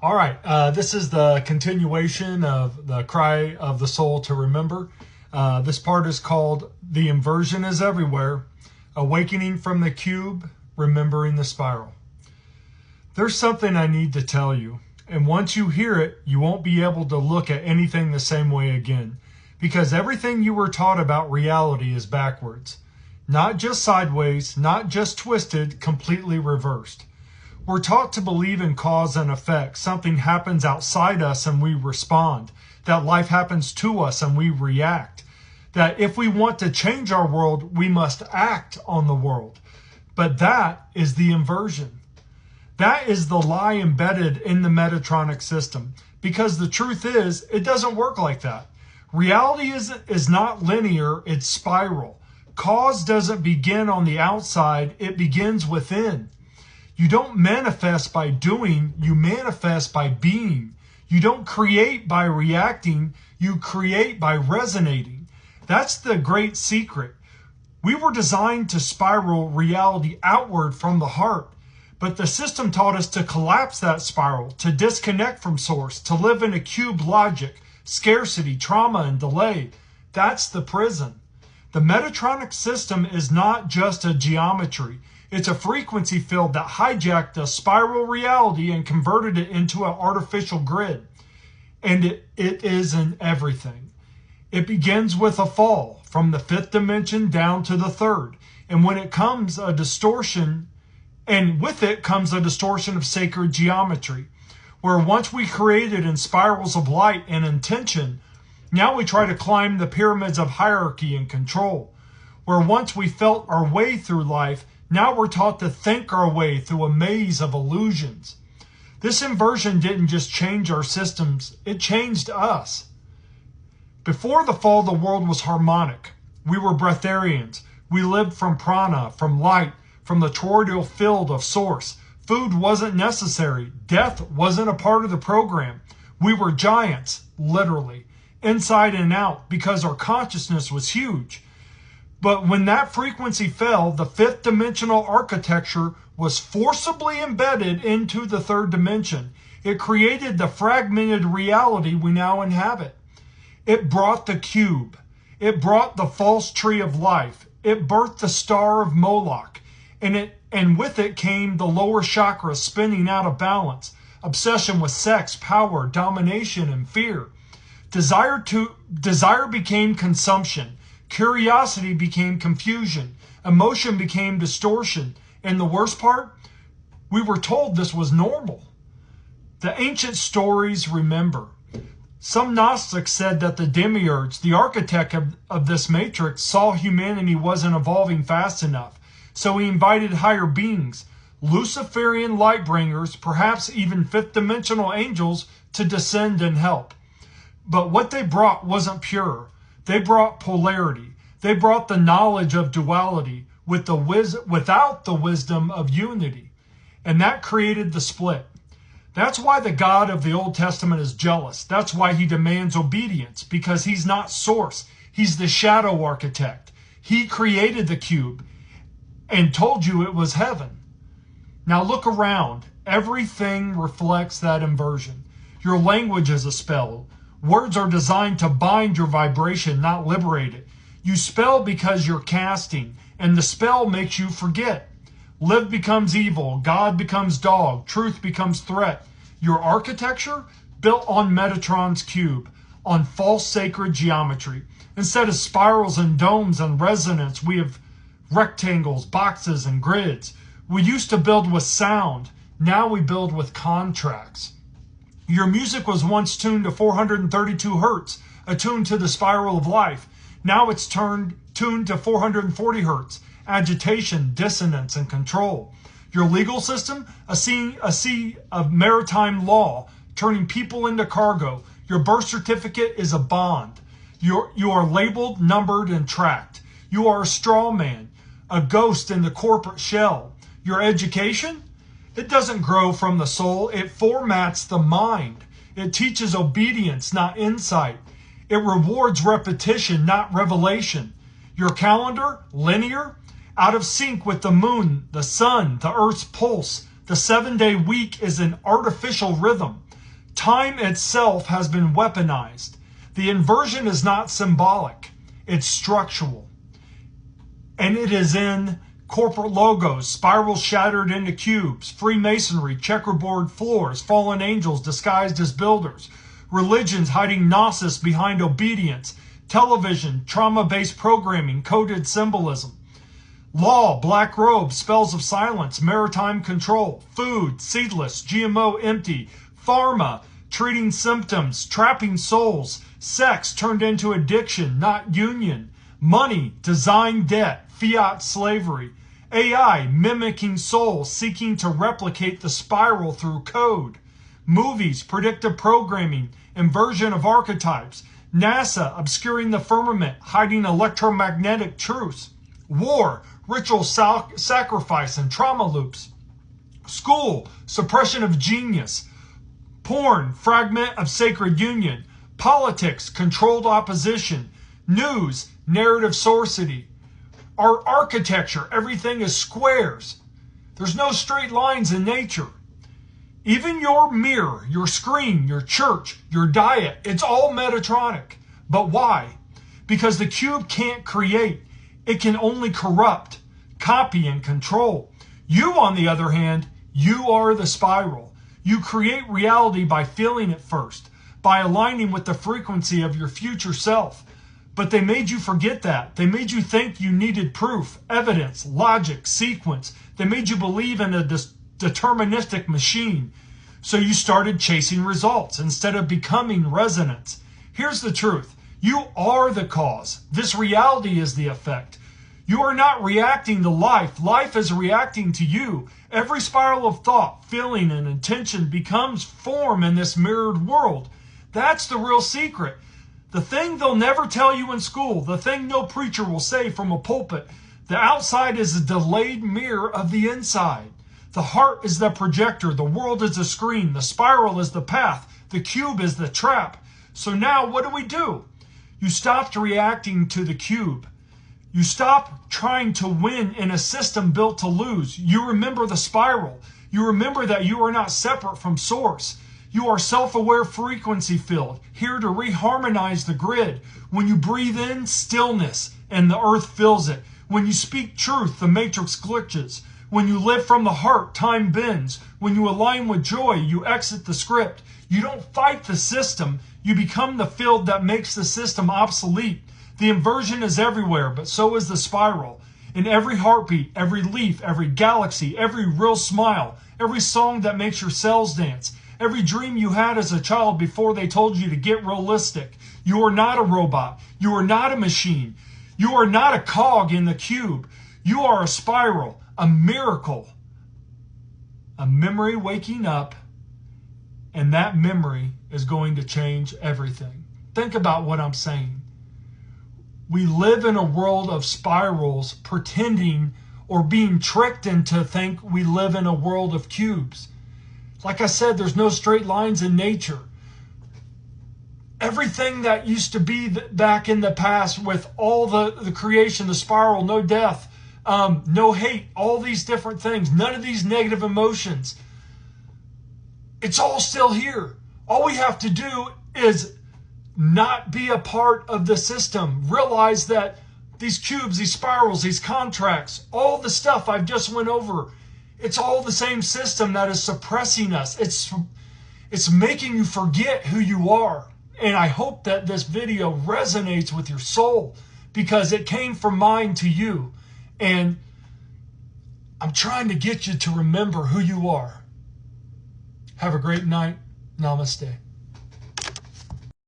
All right, this is the continuation of the Cry of the Soul to Remember. This part is called The Inversion is Everywhere, Awakening from the Cube, Remembering the Spiral. There's something I need to tell you, and once you hear it, you won't be able to look at anything the same way again, because everything you were taught about reality is backwards. Not just sideways, not just twisted, completely reversed. We're taught to believe in cause and effect. Something happens outside us and we respond. That life happens to us and we react. That if we want to change our world, we must act on the world. But that is the inversion. That is the lie embedded in the Metatronic system. Because the truth is, it doesn't work like that. Reality is not linear, it's spiral. Cause doesn't begin on the outside, it begins within. You don't manifest by doing, you manifest by being. You don't create by reacting, you create by resonating. That's the great secret. We were designed to spiral reality outward from the heart, but the system taught us to collapse that spiral, to disconnect from source, to live in a cube logic, scarcity, trauma, and delay. That's the prison. The Metatronic system is not just a geometry. It's a frequency field that hijacked a spiral reality and converted it into an artificial grid. And it is in everything. It begins with a fall from the fifth dimension down to the third. And when it comes a distortion, and with it comes a distortion of sacred geometry, where once we created in spirals of light and intention, now we try to climb the pyramids of hierarchy and control. Where once we felt our way through life, now we're taught to think our way through a maze of illusions. This inversion didn't just change our systems, it changed us. Before the fall, the world was harmonic. We were breatharians. We lived from prana, from light, from the toroidal field of source. Food wasn't necessary. Death wasn't a part of the program. We were giants, literally, inside and out, because our consciousness was huge. But when that frequency fell, the fifth dimensional architecture was forcibly embedded into the third dimension. It created the fragmented reality we now inhabit. It brought the cube. It brought the false tree of life. It birthed the star of Moloch. And with it came the lower chakras spinning out of balance. Obsession with sex, power, domination, and fear. Desire became consumption. Curiosity became confusion. Emotion became distortion. And the worst part, we were told this was normal. The ancient stories remember. Some Gnostics said that the demiurge, the architect of this matrix, saw humanity wasn't evolving fast enough. So he invited higher beings, Luciferian light bringers, perhaps even fifth dimensional angels, to descend and help. But what they brought wasn't pure. They brought polarity. They brought the knowledge of duality without the wisdom of unity. And that created the split. That's why the God of the Old Testament is jealous. That's why he demands obedience, because he's not source. He's the shadow architect. He created the cube and told you it was heaven. Now look around. Everything reflects that inversion. Your language is a spell. Words are designed to bind your vibration, not liberate it. You spell because you're casting, and the spell makes you forget. Live becomes evil, God becomes dog, truth becomes threat. Your architecture, built on Metatron's cube, on false sacred geometry. Instead of spirals and domes and resonance, we have rectangles, boxes, and grids. We used to build with sound, now we build with contracts. Your music was once tuned to 432 hertz, attuned to the spiral of life. Now it's tuned to 440 hertz, agitation, dissonance, and control. Your legal system, a sea of maritime law, turning people into cargo. Your birth certificate is a bond. You are labeled, numbered, and tracked. You are a straw man, a ghost in the corporate shell. Your education? It doesn't grow from the soul. It formats the mind. It teaches obedience, not insight. It rewards repetition, not revelation. Your calendar, linear, out of sync with the moon, the sun, the earth's pulse. The 7-day week is an artificial rhythm. Time itself has been weaponized. The inversion is not symbolic, it's structural. And it is in corporate logos, spirals shattered into cubes, Freemasonry, checkerboard floors, fallen angels disguised as builders, religions hiding gnosis behind obedience, television, trauma-based programming, coded symbolism, law, black robes, spells of silence, maritime control, food, seedless, GMO empty, pharma, treating symptoms, trapping souls, sex turned into addiction, not union, money, design debt, fiat slavery, AI mimicking souls seeking to replicate the spiral through code, movies, predictive programming, inversion of archetypes, NASA obscuring the firmament, hiding electromagnetic truths, war, ritual sacrifice and trauma loops, school, suppression of genius, porn, fragment of sacred union, politics, controlled opposition, news, narrative sorcery. Our architecture, everything is squares. There's no straight lines in nature. Even your mirror, your screen, your church, your diet, it's all Metatronic. But why? Because the cube can't create. It can only corrupt, copy, and control. You, on the other hand, you are the spiral. You create reality by feeling it first, by aligning with the frequency of your future self. But they made you forget that. They made you think you needed proof, evidence, logic, sequence. They made you believe in a deterministic machine. So you started chasing results instead of becoming resonance. Here's the truth. You are the cause. This reality is the effect. You are not reacting to life. Life is reacting to you. Every spiral of thought, feeling, and intention becomes form in this mirrored world. That's the real secret. The thing they'll never tell you in school, the thing no preacher will say from a pulpit, the outside is a delayed mirror of the inside. The heart is the projector, the world is the screen, the spiral is the path, the cube is the trap. So now what do? You stopped reacting to the cube. You stop trying to win in a system built to lose. You remember the spiral. You remember that you are not separate from source. You are self-aware, frequency filled, here to reharmonize the grid. When you breathe in, stillness, and the earth fills it. When you speak truth, the matrix glitches. When you live from the heart, time bends. When you align with joy, you exit the script. You don't fight the system. You become the field that makes the system obsolete. The inversion is everywhere, but so is the spiral. In every heartbeat, every leaf, every galaxy, every real smile, every song that makes your cells dance, every dream you had as a child before they told you to get realistic. You are not a robot. You are not a machine. You are not a cog in the cube. You are a spiral, a miracle, a memory waking up, and that memory is going to change everything. Think about what I'm saying. We live in a world of spirals, pretending or being tricked into think we live in a world of cubes. Like I said, there's no straight lines in nature. Everything that used to be back in the past with all the creation, the spiral, no death, no hate, all these different things, none of these negative emotions, it's all still here. All we have to do is not be a part of the system. Realize that these cubes, these spirals, these contracts, all the stuff I've just went over, it's all the same system that is suppressing us. It's making you forget who you are. And I hope that this video resonates with your soul because it came from mine to you. And I'm trying to get you to remember who you are. Have a great night. Namaste.